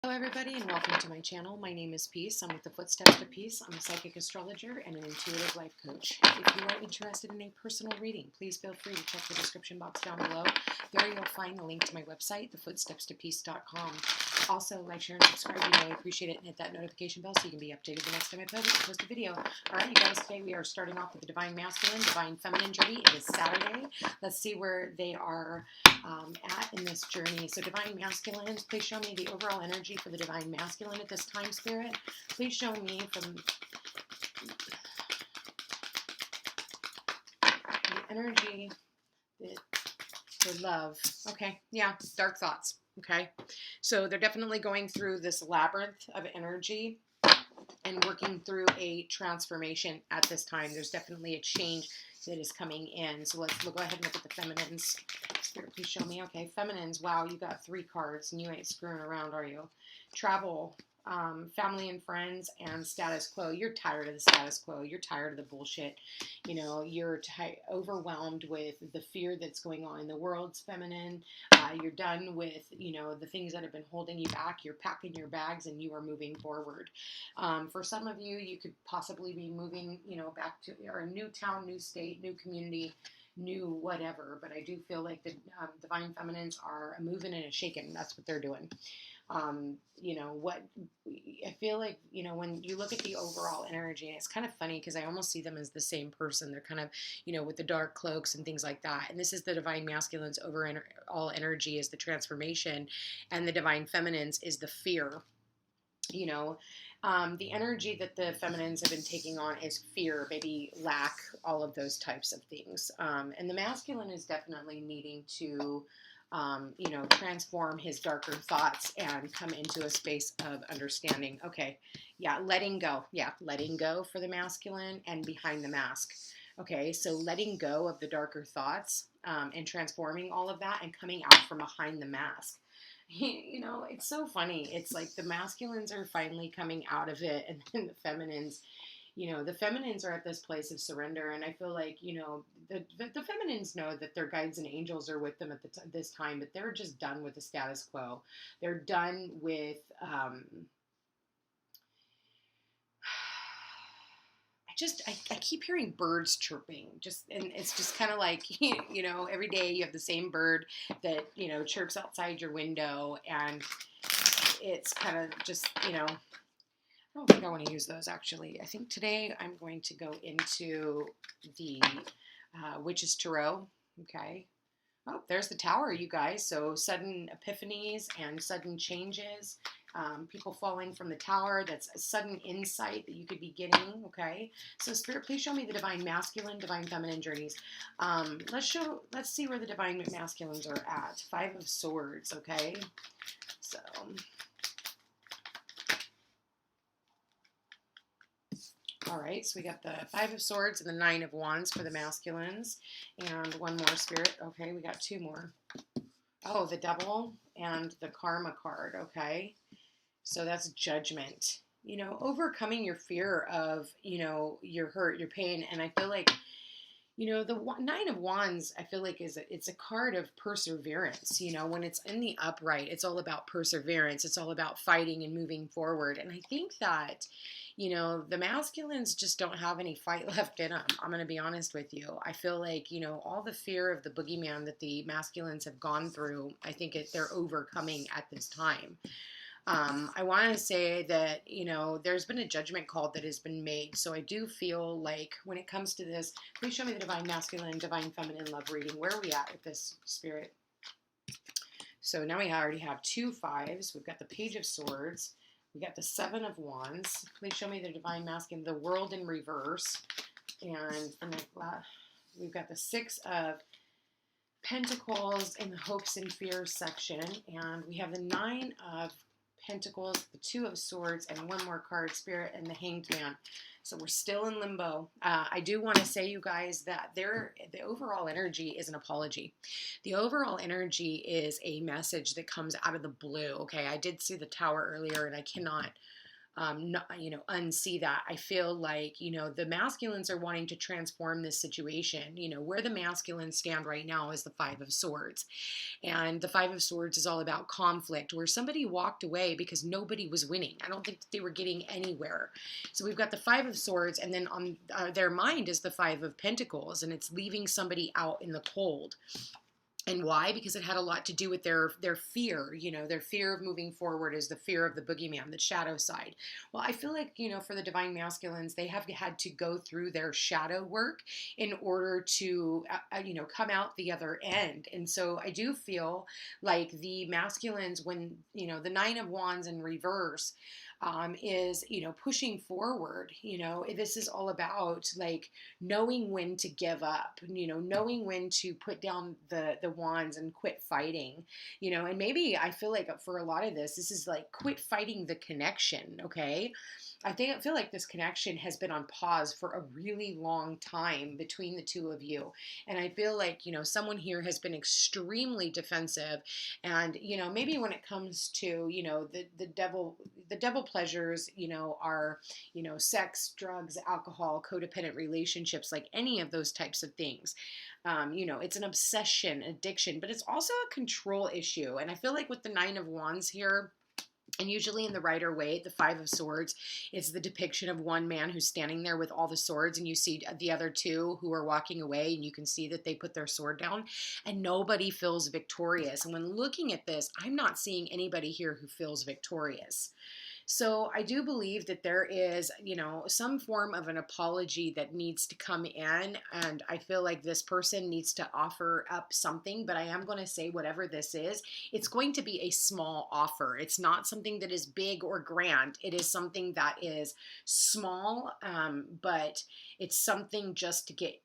Hello everybody and welcome to my channel. My name is Peace. I'm with the Footsteps to Peace. I'm a psychic astrologer and an intuitive life coach. If you are interested in a personal reading, please feel free to check the description box down below. There you'll find the link to my website, thefootstepstopeace.com. Also, like, share, and subscribe. You really appreciate it, and hit that notification bell so you can be updated the next time I post a video. Alright, you guys, today we are starting off with the Divine Masculine, Divine Feminine journey. It is Saturday. Let's see where they are at in this journey. So Divine Masculines, please show me the overall energy for the Divine Masculine at this time, Spirit. Please show me from the energy, the love. Okay, yeah, dark thoughts. Okay, so they're definitely going through this labyrinth of energy and working through a transformation at this time. There's definitely a change that is coming in. So we'll go ahead and look at the feminines. Spirit, please show me. Okay, feminines. Wow, you got 3 cards and you ain't screwing around, are you? Travel, family and friends, and status quo. You're tired of the status quo. You're tired of the bullshit. You know, you're overwhelmed with the fear that's going on in the world's feminine. You're done with, you know, the things that have been holding you back. You're packing your bags and you are moving forward. For some of you, you could possibly be moving, you know, back to or a new town, new state, new community, new whatever. But I do feel like the Divine Feminines are a moving and a shaking. That's what they're doing. You know, what I feel like, you know, when you look at the overall energy, and it's kind of funny because I almost see them as the same person. They're kind of, you know, with the dark cloaks and things like that. And this is the Divine Masculines overall energy is the transformation, and the Divine Feminines is the fear. You know, the energy that the feminines have been taking on is fear, maybe lack, all of those types of things. And the masculine is definitely needing to you know, transform his darker thoughts and come into a space of understanding. Okay, yeah, letting go. Yeah, letting go for the masculine and behind the mask. Okay, so letting go of the darker thoughts and transforming all of that and coming out from behind the mask. You know, it's so funny. It's like the masculines are finally coming out of it, and then the feminines, you know, the feminines are at this place of surrender. And I feel like, you know, the feminines know that their guides and angels are with them at this time, but they're just done with the status quo. They're done with, I keep hearing birds chirping, and it's just kind of like, you know, every day you have the same bird that, you know, chirps outside your window, and it's kind of just, you know, I don't think I want to use those, actually. I think today I'm going to go into the Witch's Tarot. Okay. Oh, there's the Tower, you guys. So sudden epiphanies and sudden changes. People falling from the tower. That's a sudden insight that you could be getting. Okay. So Spirit, please show me the Divine Masculine, Divine Feminine journeys. Let's see where the Divine Masculines are at. 5 of Swords. Okay. So... all right, so we got the 5 of Swords and the 9 of Wands for the masculines. And one more, Spirit. Okay, we got 2 more. Oh, the Devil and the Karma card. Okay, so that's Judgment. You know, overcoming your fear of, you know, your hurt, your pain. And I feel like, you know, the 9 of Wands, I feel like it's a card of perseverance. You know, when it's in the upright, it's all about perseverance. It's all about fighting and moving forward. And I think that, you know, the masculines just don't have any fight left in them. I'm going to be honest with you. I feel like, you know, all the fear of the boogeyman that the masculines have gone through, I think they're overcoming at this time. I want to say that, you know, there's been a judgment call that has been made. So I do feel like when it comes to this, please show me the Divine Masculine, Divine Feminine love reading. Where are we at with this, Spirit? So now we already have 2 5s. We've got the Page of Swords. We got the 7 of Wands. Please show me the Divine Masculine, the World in reverse. And we've got the 6 of Pentacles in the Hopes and Fears section. And we have the 9 of Pentacles, the 2 of Swords, and one more card, Spirit, and the Hanged Man. So we're still in limbo. I do want to say, you guys, that the overall energy is an apology. The overall energy is a message that comes out of the blue. Okay, I did see the Tower earlier, and I cannot unsee that. I feel like, the masculines are wanting to transform this situation. Where the masculines stand right now is the Five of Swords. And the Five of Swords is all about conflict, where somebody walked away because nobody was winning. I don't think that they were getting anywhere. So we've got the Five of Swords, and then on their mind is the Five of Pentacles, and it's leaving somebody out in the cold. And why? Because it had a lot to do with their fear. Their fear of moving forward is the fear of the boogeyman, the shadow side. Well, I feel like, for the divine masculines, they have had to go through their shadow work in order to, come out the other end. And so I do feel like the masculines, when, the Nine of Wands in reverse, is, pushing forward. This is all about like knowing when to give up, knowing when to put down the wands and quit fighting, and maybe I feel like for a lot of this is like quit fighting the connection. Okay. I feel like this connection has been on pause for a really long time between the two of you. And I feel like, someone here has been extremely defensive. And, maybe when it comes to, the devil pleasures, are, sex, drugs, alcohol, codependent relationships, like any of those types of things. It's an obsession, addiction, but it's also a control issue. And I feel like with the Nine of Wands here, and usually in the Rider Waite, the Five of Swords is the depiction of one man who's standing there with all the swords, and you see the other two who are walking away, and you can see that they put their sword down, and nobody feels victorious. And when looking at this, I'm not seeing anybody here who feels victorious. So I do believe that there is, some form of an apology that needs to come in. And I feel like this person needs to offer up something, but I am going to say whatever this is, it's going to be a small offer. It's not something that is big or grand. It is something that is small, but it's something just to get,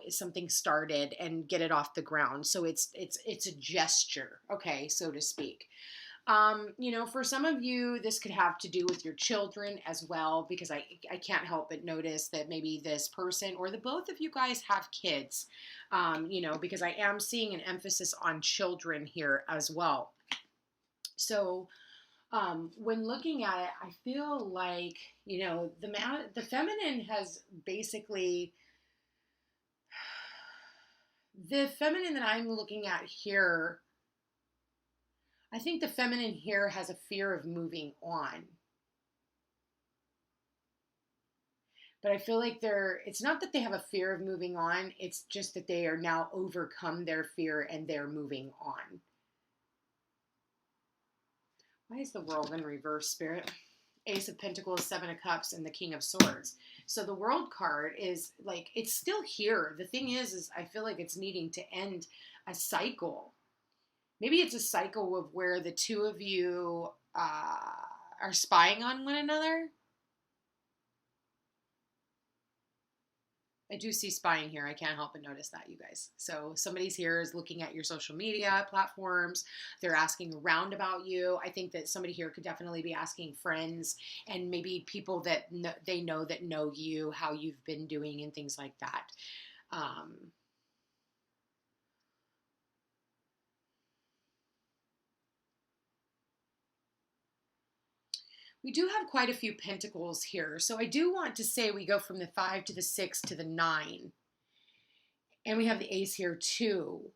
something started and get it off the ground. So it's a gesture, okay, so to speak. For some of you, this could have to do with your children as well, because I can't help but notice that maybe this person or the both of you guys have kids, because I am seeing an emphasis on children here as well. So, when looking at it, I feel like, the feminine has basically, the feminine that I'm looking at here, I think the feminine here has a fear of moving on. But I feel like it's not that they have a fear of moving on, it's just that they are now overcome their fear and they're moving on. Why is the World in reverse, Spirit? Ace of Pentacles, Seven of Cups, and the King of Swords. So the World card is like, it's still here. The thing is I feel like it's needing to end a cycle. Maybe it's a cycle of where the two of you are spying on one another. I do see spying here. I can't help but notice that, you guys. So somebody's here is looking at your social media platforms. They're asking around about you. I think that somebody here could definitely be asking friends and maybe people that they know that know you, how you've been doing and things like that. We do have quite a few pentacles here. So I do want to say we go from the 5 to the 6 to the 9. And we have the ace here too.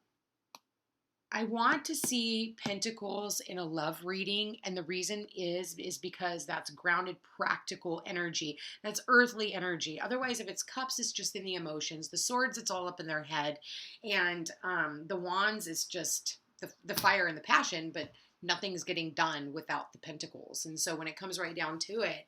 I want to see pentacles in a love reading. And the reason is because that's grounded, practical energy. That's earthly energy. Otherwise, if it's cups, it's just in the emotions. The swords, it's all up in their head. And the wands is just the fire and the passion, but nothing's getting done without the pentacles. And so when it comes right down to it,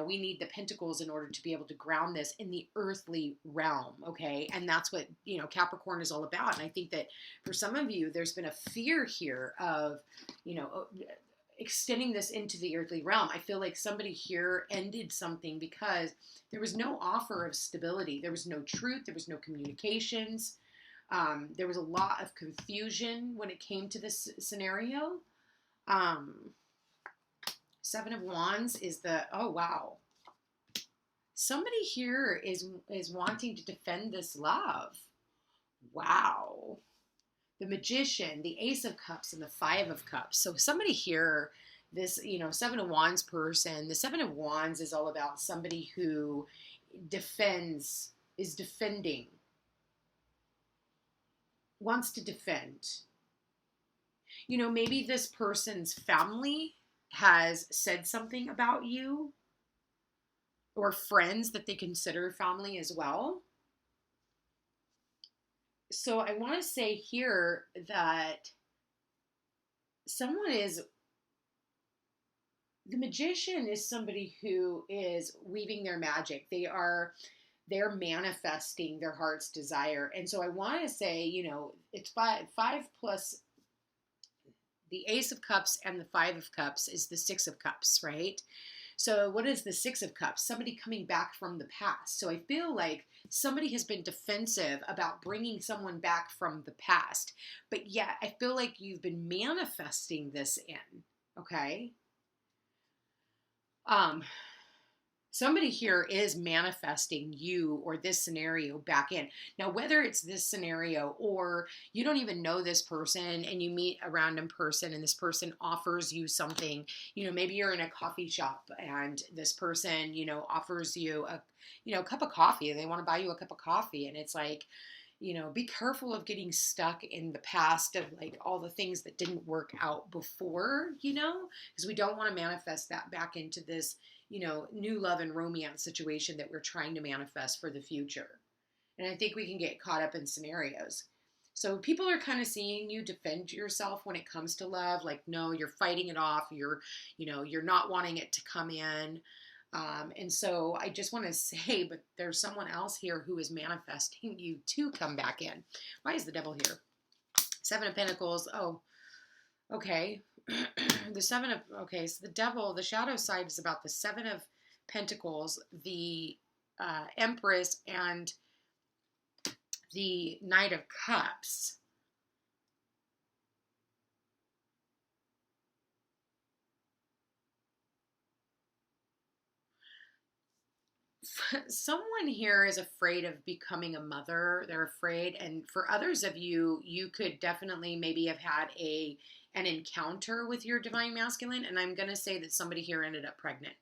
we need the pentacles in order to be able to ground this in the earthly realm. Okay. And that's what, Capricorn is all about. And I think that for some of you, there's been a fear here of, extending this into the earthly realm. I feel like somebody here ended something because there was no offer of stability. There was no truth. There was no communications. There was a lot of confusion when it came to this scenario. Seven of Wands is oh wow. Somebody here is wanting to defend this love. Wow. The Magician, the Ace of Cups, and the Five of Cups. So somebody here, this, Seven of Wands person, the Seven of Wands is all about somebody who is defending, wants to defend. Maybe this person's family has said something about you, or friends that they consider family as well. So I want to say here that the magician is somebody who is weaving their magic. They're manifesting their heart's desire. And so I want to say, it's five plus the Ace of Cups and the Five of Cups is the Six of Cups, right? So what is the Six of Cups? Somebody coming back from the past. So I feel like somebody has been defensive about bringing someone back from the past. But yet I feel like you've been manifesting this in, okay? Somebody here is manifesting you or this scenario back in. Now, whether it's this scenario or you don't even know this person and you meet a random person and this person offers you something, maybe you're in a coffee shop and this person, offers you a cup of coffee. They want to buy you a cup of coffee. And it's like, be careful of getting stuck in the past of like all the things that didn't work out before, because we don't want to manifest that back into this, new love and romance situation that we're trying to manifest for the future. And I think we can get caught up in scenarios. So people are kind of seeing you defend yourself when it comes to love. Like, no, you're fighting it off. You're not wanting it to come in. And so I just want to say, but there's someone else here who is manifesting you to come back in. Why is the devil here? Seven of Pentacles. Oh, okay. So the devil, the shadow side is about the Seven of Pentacles, the Empress, and the Knight of Cups. Someone here is afraid of becoming a mother. They're afraid. And for others of you, you could definitely maybe have had an encounter with your divine masculine. And I'm going to say that somebody here ended up pregnant.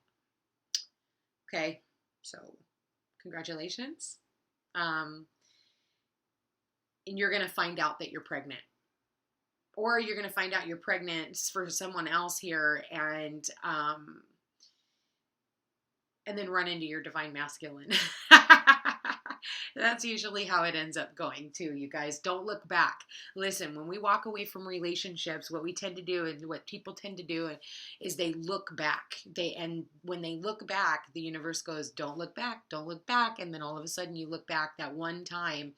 Okay. So congratulations. And you're going to find out that you're pregnant. Or you're going to find out you're pregnant for someone else here and then run into your divine masculine. That's usually how it ends up going too, you guys. Don't look back. Listen, when we walk away from relationships, what we tend to do and what people tend to do is they look back. And when they look back, the universe goes, don't look back, don't look back. And then all of a sudden you look back that one time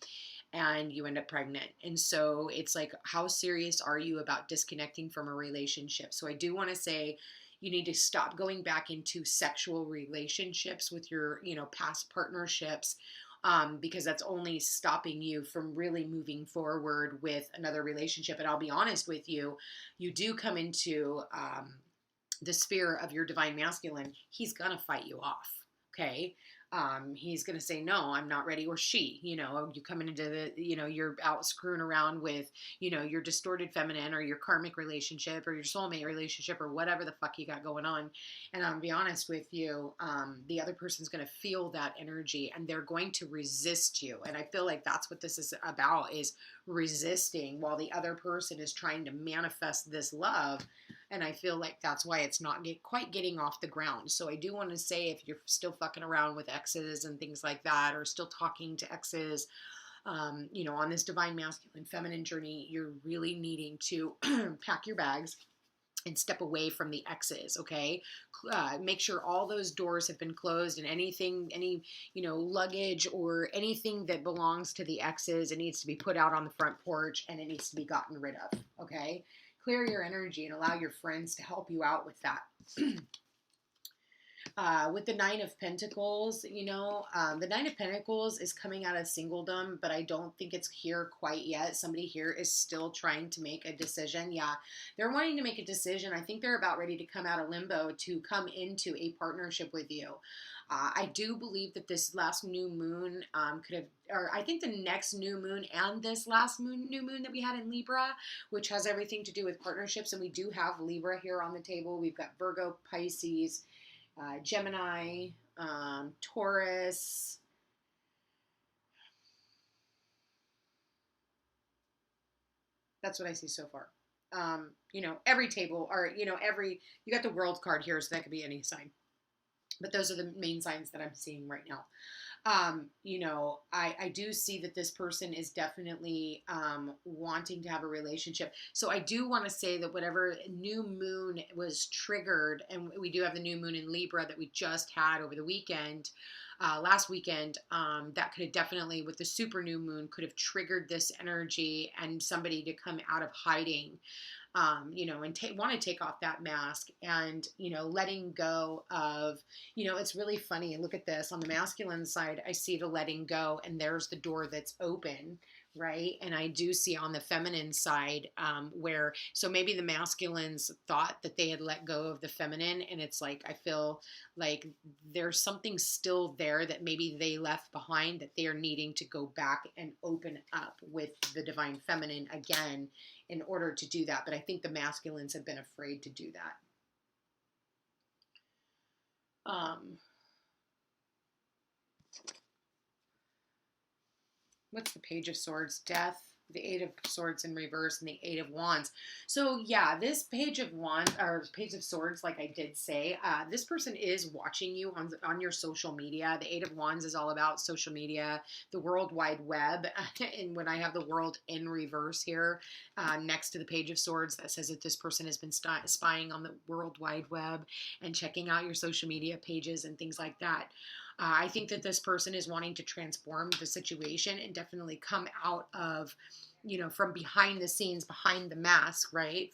and you end up pregnant. And so it's like, how serious are you about disconnecting from a relationship? So I do want to say, you need to stop going back into sexual relationships with your, past partnerships, because that's only stopping you from really moving forward with another relationship. And I'll be honest with you, you do come into the sphere of your divine masculine. He's going to fight you off. Okay. He's going to say, no, I'm not ready. Or she, you come into the, you're out screwing around with, your distorted feminine or your karmic relationship or your soulmate relationship or whatever the fuck you got going on. And I'll be honest with you, the other person's going to feel that energy and they're going to resist you. And I feel like that's what this is about, is resisting while the other person is trying to manifest this love. And I feel like that's why it's not quite getting off the ground. So I do want to say, if you're still fucking around with exes and things like that, or still talking to exes, on this divine masculine feminine journey, you're really needing to pack your bags and step away from the exes, okay? Make sure all those doors have been closed and any luggage or anything that belongs to the exes, it needs to be put out on the front porch and it needs to be gotten rid of, okay? Clear your energy and allow your friends to help you out with that. With the Nine of Pentacles, you know, the Nine of Pentacles is coming out of singledom, but I don't think it's here quite yet. Somebody here is still trying to make a decision. Yeah, they're wanting to make a decision. I think they're about ready to come out of limbo to come into a partnership with you. I do believe that this last new moon could have, or I think the next new moon and this last new moon that we had in Libra, which has everything to do with partnerships. And we do have Libra here on the table. We've got Virgo, Pisces, Gemini, Taurus. That's what I see so far. You know, every table, or, you know, you got the world card here, so that could be any sign. But those are the main signs that I'm seeing right now. You know, I do see that this person is definitely wanting to have a relationship. So I do want to say that whatever new moon was triggered, and we do have the new moon in Libra that we just had over the weekend, last weekend, that could have definitely, with the super new moon, could have triggered this energy and somebody to come out of hiding. You know, and want to take off that mask and, you know, letting go of, you know, it's really funny. Look at this on the masculine side. I see the letting go, and there's the door that's open, right? And I do see on the feminine side where, so maybe the masculines thought that they had let go of the feminine, and it's like, I feel like there's something still there that maybe they left behind that they are needing to go back and open up with the divine feminine again in order to do that. But I think the masculines have been afraid to do that. What's the Page of Swords? Death, the Eight of Swords in reverse, and the Eight of Wands. So yeah, this Page of Wands, or Page of Swords, like I did say, this person is watching you on your social media. The Eight of Wands is all about social media, the World Wide Web. And when I have the world in reverse here, next to the Page of Swords, that says that this person has been spying on the World Wide Web and checking out your social media pages and things like that. I think that this person is wanting to transform the situation and definitely come out of, you know, from behind the scenes, behind the mask, right?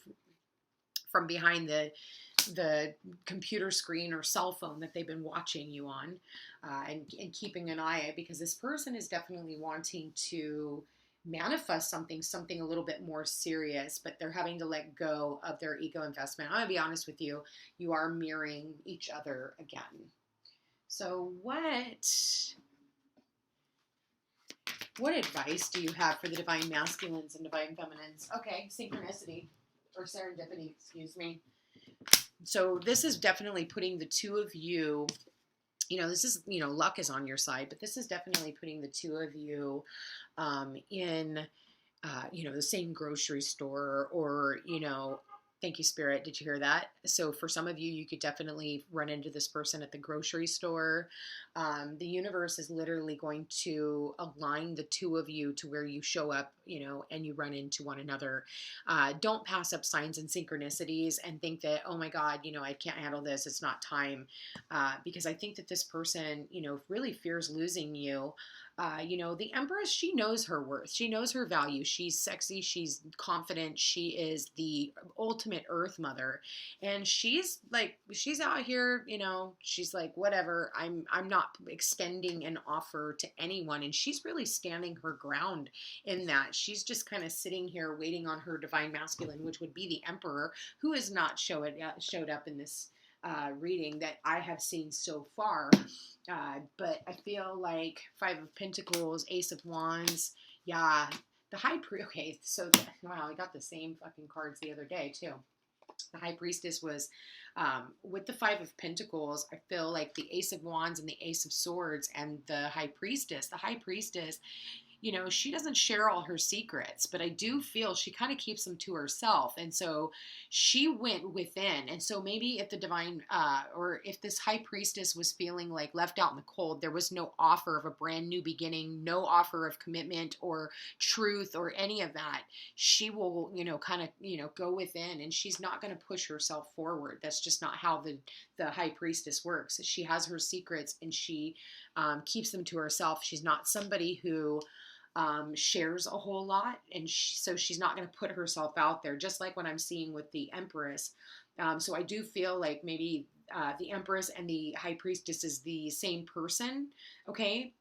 From behind the computer screen or cell phone that they've been watching you on, and keeping an eye on, because this person is definitely wanting to manifest something a little bit more serious, but they're having to let go of their ego investment. I'm going to be honest with you. You are mirroring each other again. So what advice do you have for the divine masculines and divine feminines? Okay, synchronicity or serendipity, excuse me. So this is definitely putting the two of you, you know, this is, you know, luck is on your side, but this is definitely putting the two of you in, you know, the same grocery store, or, you know, thank you, Spirit. Did you hear that? So for some of you, you could definitely run into this person at the grocery store. The universe is literally going to align the two of you to where you show up, you know, and you run into one another. Don't pass up signs and synchronicities and think that, oh my God, you know, I can't handle this. It's not time. Because I think that this person, you know, really fears losing you. You know, the Empress, she knows her worth. She knows her value. She's sexy. She's confident. She is the ultimate Earth Mother. And she's like, she's out here, you know, she's like, whatever, I'm not extending an offer to anyone. And she's really standing her ground in that. She's just kind of sitting here waiting on her divine masculine, which would be the Emperor, who has not showed up in this reading that I have seen so far. But I feel like Five of Pentacles, Ace of Wands, yeah, the High Priest. Okay, so wow, I got the same fucking cards the other day too. The High Priestess was with the Five of Pentacles. I feel like the Ace of Wands and the Ace of Swords and the High Priestess. The High Priestess, you know, she doesn't share all her secrets, but I do feel she kind of keeps them to herself. And so she went within. And so maybe if the divine, or if this High Priestess was feeling like left out in the cold, there was no offer of a brand new beginning, no offer of commitment or truth or any of that, she will, you know, kind of, you know, go within, and she's not going to push herself forward. That's just not how the High Priestess works. She has her secrets, and she keeps them to herself. She's not somebody who shares a whole lot, and so she's not going to put herself out there, just like what I'm seeing with the Empress. So I do feel like maybe the Empress and the High Priestess is the same person, okay?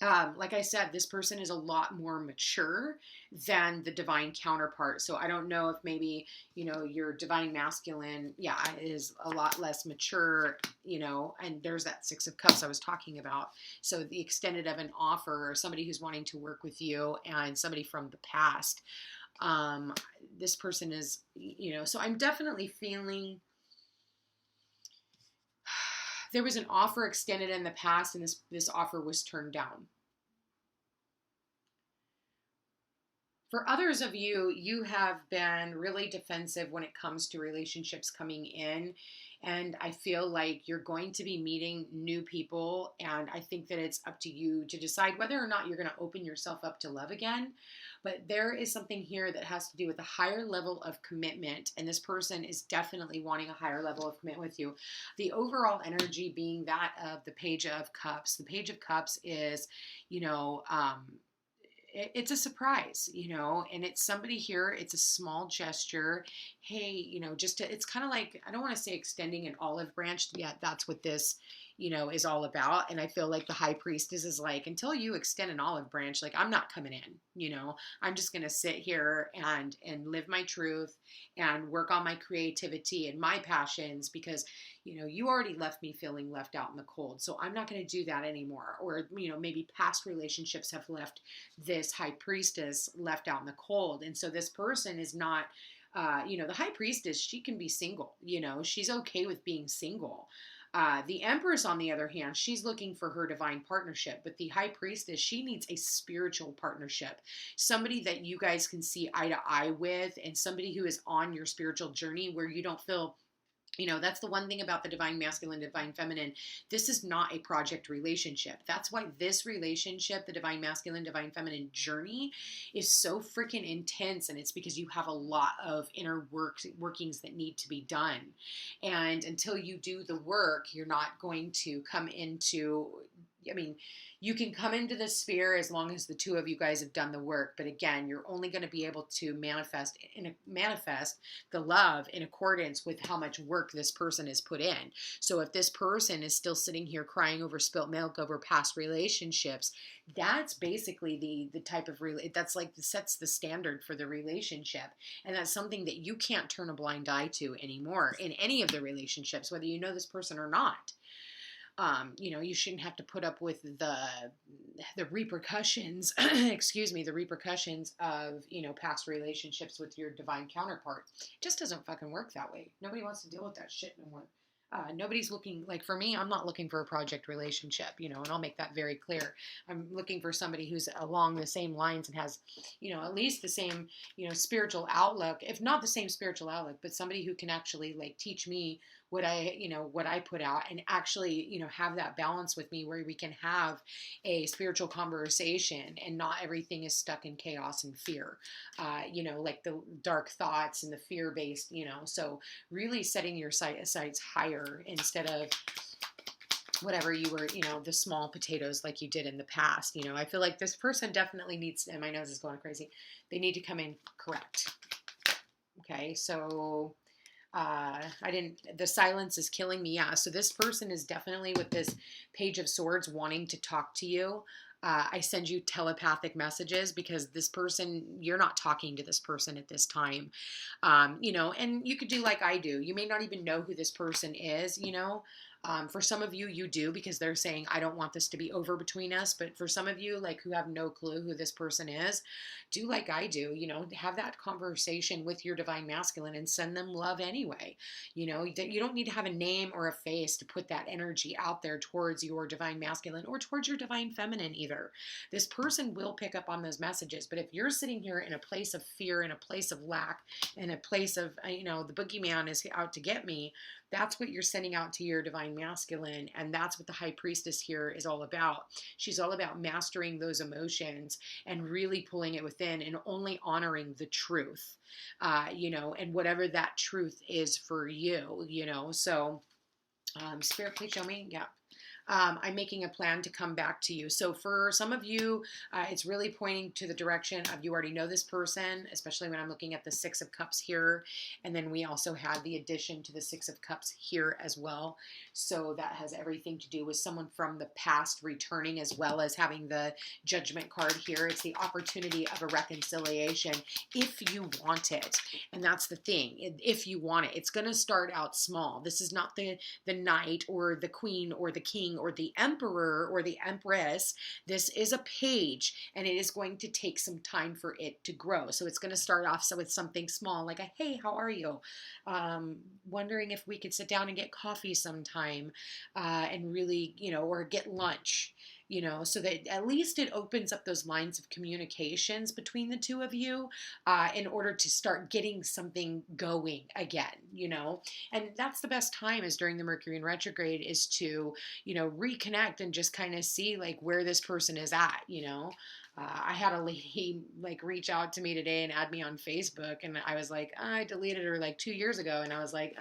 Like I said, this person is a lot more mature than the divine counterpart. So I don't know if maybe, your divine masculine, yeah, is a lot less mature, and there's that Six of Cups I was talking about. So the extended of an offer, or somebody who's wanting to work with you, and somebody from the past. This person is, so I'm definitely feeling there was an offer extended in the past, and this offer was turned down. For others of you, you have been really defensive when it comes to relationships coming in. And I feel like you're going to be meeting new people. And I think that it's up to you to decide whether or not you're going to open yourself up to love again. But there is something here that has to do with a higher level of commitment. And this person is definitely wanting a higher level of commitment with you. The overall energy being that of the Page of Cups. The Page of Cups is, it's a surprise, and it's somebody here. It's a small gesture. Hey, it's kind of like, I don't want to say extending an olive branch. Yeah, that's what this, is all about. And I feel like the High Priestess is like, until you extend an olive branch, like, I'm not coming in, I'm just going to sit here and live my truth and work on my creativity and my passions, because, you already left me feeling left out in the cold. So I'm not going to do that anymore. Or, maybe past relationships have left this High Priestess left out in the cold. And so this person is not, the High Priestess, she can be single, she's okay with being single. The Empress, on the other hand, she's looking for her divine partnership. But the High Priestess, she needs a spiritual partnership. Somebody that you guys can see eye to eye with, and somebody who is on your spiritual journey where you don't feel, that's the one thing about the divine masculine, divine feminine. This is not a project relationship. That's why this relationship, the divine masculine, divine feminine journey, is so freaking intense. And it's because you have a lot of inner workings that need to be done. And until you do the work, you're not going to come into, you can come into the sphere as long as the two of you guys have done the work. But again, you're only going to be able to manifest the love in accordance with how much work this person has put in. So if this person is still sitting here crying over spilt milk over past relationships, that's basically the type of that's like sets the standard for the relationship. And that's something that you can't turn a blind eye to anymore in any of the relationships, whether you know this person or not. You shouldn't have to put up with the repercussions, the repercussions of, past relationships with your divine counterpart. It just doesn't fucking work that way. Nobody wants to deal with that shit no more. Nobody's looking, like for me, I'm not looking for a project relationship, and I'll make that very clear. I'm looking for somebody who's along the same lines and has, at least the same, spiritual outlook, if not the same spiritual outlook, but somebody who can actually like teach me what I put out, and actually, have that balance with me where we can have a spiritual conversation and not everything is stuck in chaos and fear, like the dark thoughts and the fear-based, so really setting your sights higher instead of whatever you were, the small potatoes like you did in the past. I feel like this person definitely needs, and my nose is going crazy, they need to come in correct. Okay, so the silence is killing me. Yeah. So this person is definitely with this Page of Swords wanting to talk to you. I send you telepathic messages because this person, you're not talking to this person at this time. And you could do like I do. You may not even know who this person is, for some of you, you do, because they're saying, I don't want this to be over between us. But for some of you, like who have no clue who this person is, do like I do, have that conversation with your divine masculine and send them love anyway. You don't need to have a name or a face to put that energy out there towards your divine masculine or towards your divine feminine either. This person will pick up on those messages. But if you're sitting here in a place of fear, in a place of lack, in a place of, the boogeyman is out to get me, that's what you're sending out to your divine masculine. And that's what the High Priestess here is all about. She's all about mastering those emotions and really pulling it within and only honoring the truth, and whatever that truth is for you, So, Spirit, please show me. Yeah. I'm making a plan to come back to you. So for some of you, it's really pointing to the direction of you already know this person, especially when I'm looking at the Six of Cups here. And then we also have the addition to the Six of Cups here as well. So that has everything to do with someone from the past returning, as well as having the Judgment card here. It's the opportunity of a reconciliation if you want it. And that's the thing. If you want it, it's going to start out small. This is not the knight or the queen or the king or the emperor or the empress. This is a page, and it is going to take some time for it to grow. So it's going to start off with something small, like a, hey, how are you? Wondering if we could sit down and get coffee sometime, and really, or get lunch. So that at least it opens up those lines of communications between the two of you, in order to start getting something going again, and that's the best time, is during the Mercury in retrograde, is to, reconnect and just kind of see like where this person is at, I had a lady like reach out to me today and add me on Facebook, and I was like, I deleted her like 2 years ago, and I was like,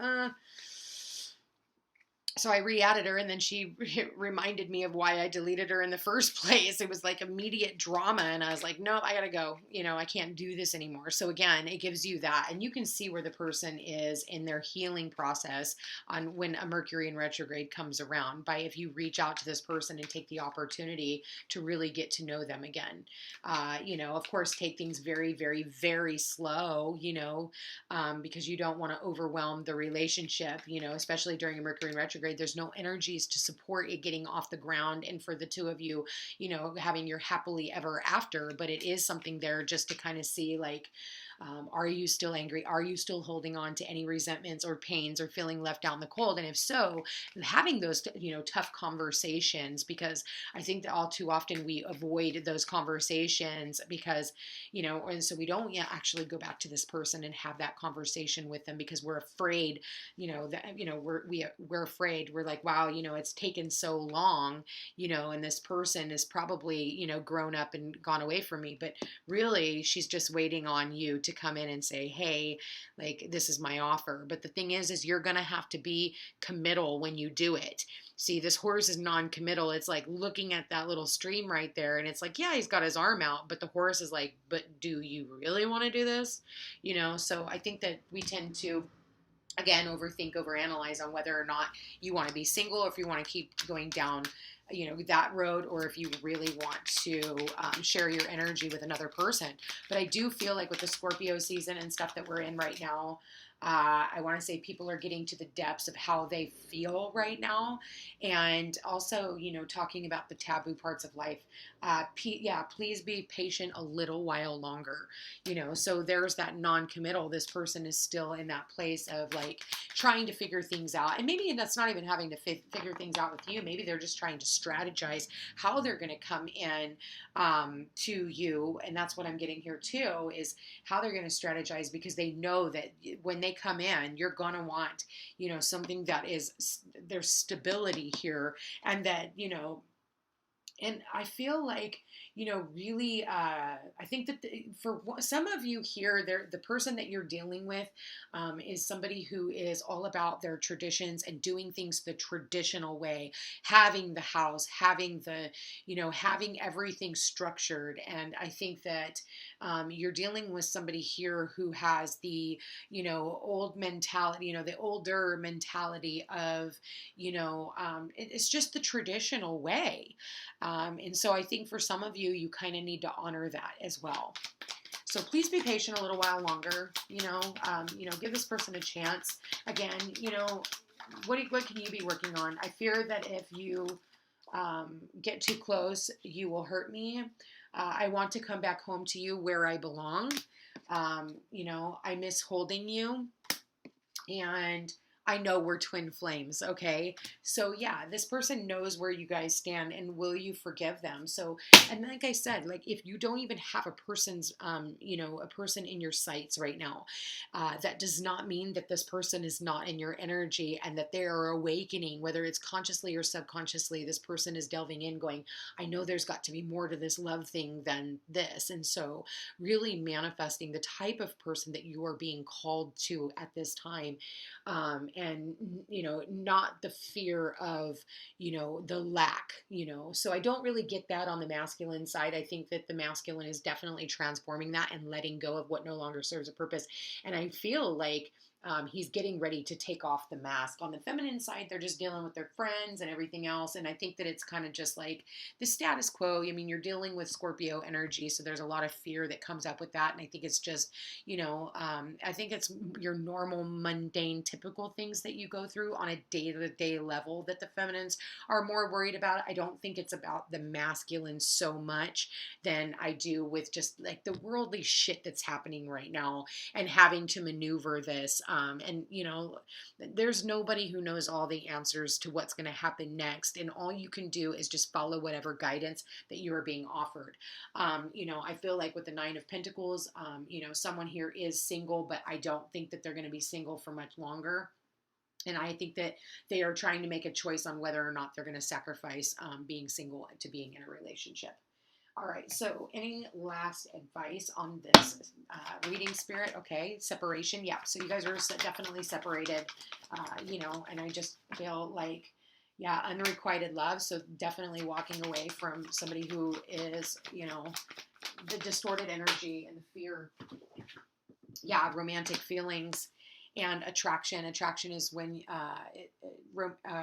so I re-added her, and then she reminded me of why I deleted her in the first place. It was like immediate drama, and I was like, no, I gotta go. I can't do this anymore. So again, it gives you that, and you can see where the person is in their healing process on when a Mercury in retrograde comes around, by if you reach out to this person and take the opportunity to really get to know them again. Of course, take things very, very, very slow, because you don't want to overwhelm the relationship, especially during a Mercury in retrograde. There's no energies to support it getting off the ground and for the two of you, having your happily ever after. But it is something there just to kind of see, like, are you still angry? Are you still holding on to any resentments or pains or feeling left out in the cold? And if so, having those, tough conversations, because I think that all too often we avoid those conversations because, and so we don't actually go back to this person and have that conversation with them because we're afraid, we're afraid. We're like, wow, it's taken so long, and this person is probably, grown up and gone away from me. But really, she's just waiting on you to come in and say, hey, like, this is my offer. But the thing is you're going to have to be committal when you do it. See, this horse is non-committal. It's like looking at that little stream right there, and it's like, yeah, he's got his arm out, but the horse is like, but do you really want to do this? So I think that we tend to, again, overthink, overanalyze on whether or not you want to be single, or if you want to keep going down, that road, or if you really want to share your energy with another person. But I do feel like with the Scorpio season and stuff that we're in right now, I want to say people are getting to the depths of how they feel right now. And also, talking about the taboo parts of life. Please be patient a little while longer. So there's that non-committal. This person is still in that place of like trying to figure things out. And maybe that's not even having to figure things out with you. Maybe they're just trying to strategize how they're going to come in to you. And that's what I'm getting here too, is how they're going to strategize, because they know that when they come in, you're going to want, something that is, there's stability here, and that, and I feel like, really, I think that for some of you here, the person that you're dealing with is somebody who is all about their traditions and doing things the traditional way, having the house, having the, having everything structured. And I think that you're dealing with somebody here who has the, old mentality, the older mentality of, it's just the traditional way. And so I think for some of you, you kind of need to honor that as well. So please be patient a little while longer, give this person a chance. Again, what can you be working on? I fear that if you get too close, you will hurt me. I want to come back home to you where I belong. I miss holding you, and I know we're twin flames, okay? So yeah, this person knows where you guys stand, and will you forgive them? So, and like I said, like if you don't even have a person's, a person in your sights right now, that does not mean that this person is not in your energy and that they are awakening, whether it's consciously or subconsciously. This person is delving in going, I know there's got to be more to this love thing than this. And so really manifesting the type of person that you are being called to at this time, and, not the fear of, the lack, so I don't really get that on the masculine side. I think that the masculine is definitely transforming that and letting go of what no longer serves a purpose. And I feel like he's getting ready to take off the mask. On the feminine side, they're just dealing with their friends and everything else. And I think that it's kind of just like the status quo. I mean, you're dealing with Scorpio energy, so there's a lot of fear that comes up with that. And I think it's just, I think it's your normal, mundane, typical things that you go through on a day-to-day level that the feminines are more worried about. I don't think it's about the masculine so much than I do with just like the worldly shit that's happening right now and having to maneuver this. There's nobody who knows all the answers to what's going to happen next. And all you can do is just follow whatever guidance that you are being offered. I feel like with the Nine of Pentacles, someone here is single, but I don't think that they're going to be single for much longer. And I think that they are trying to make a choice on whether or not they're going to sacrifice being single to being in a relationship. All right, so any last advice on this reading, Spirit? Okay, separation. Yeah, so you guys are definitely separated, and I just feel like, yeah, unrequited love. So definitely walking away from somebody who is, the distorted energy and the fear. Yeah, romantic feelings. And attraction. Attraction is when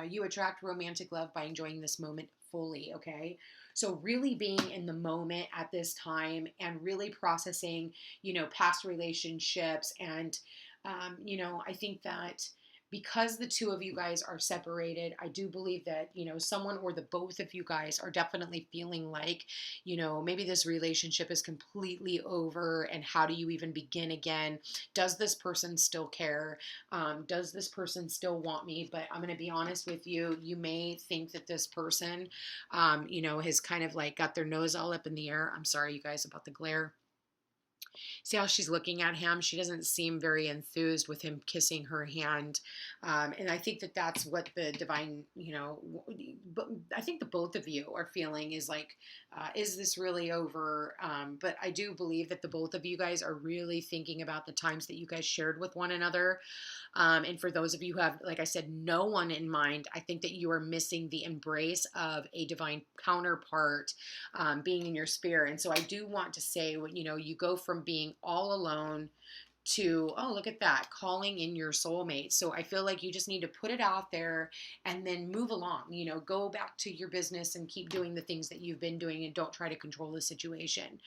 you attract romantic love by enjoying this moment fully, okay? So really being in the moment at this time and really processing, past relationships. And, I think that because the two of you guys are separated, I do believe that, someone or the both of you guys are definitely feeling like, maybe this relationship is completely over and how do you even begin again? Does this person still care? Does this person still want me? But I'm going to be honest with you. You may think that this person, has kind of like got their nose all up in the air. I'm sorry, you guys, about the glare. See how she's looking at him? She doesn't seem very enthused with him kissing her hand. And I think that that's what the divine, but I think the both of you are feeling is like, is this really over? But I do believe that the both of you guys are really thinking about the times that you guys shared with one another. And for those of you who have, like I said, no one in mind, I think that you are missing the embrace of a divine counterpart being in your sphere. And so I do want to say, you go from being all alone to, oh, look at that, calling in your soulmate. So I feel like you just need to put it out there and then move along, go back to your business and keep doing the things that you've been doing and don't try to control the situation.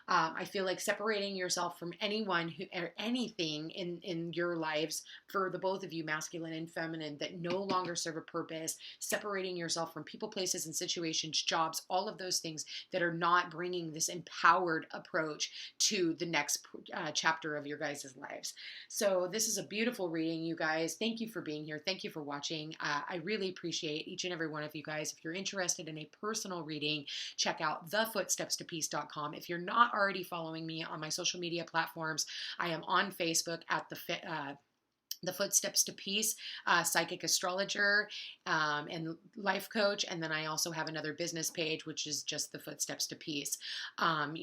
I feel like separating yourself from anyone or anything in your lives for the both of you, masculine and feminine, that no longer serve a purpose, separating yourself from people, places, and situations, jobs, all of those things that are not bringing this empowered approach to the next chapter of your guys' lives. So this is a beautiful reading, you guys. Thank you for being here. Thank you for watching. I really appreciate each and every one of you guys. If you're interested in a personal reading, check out thefootstepstopeace.com. If you're not already following me on my social media platforms, I am on Facebook at the Footsteps to Peace, psychic astrologer and life coach. And then I also have another business page, which is just the Footsteps to Peace. I'm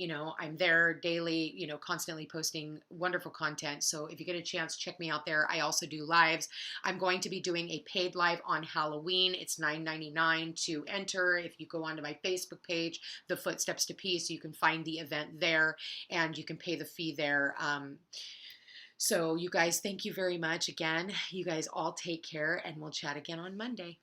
there daily, constantly posting wonderful content. So if you get a chance, check me out there. I also do lives. I'm going to be doing a paid live on Halloween. It's $9.99 to enter. If you go onto my Facebook page, the Footsteps to Peace, you can find the event there and you can pay the fee there. So you guys, thank you very much. Again, you guys all take care and we'll chat again on Monday.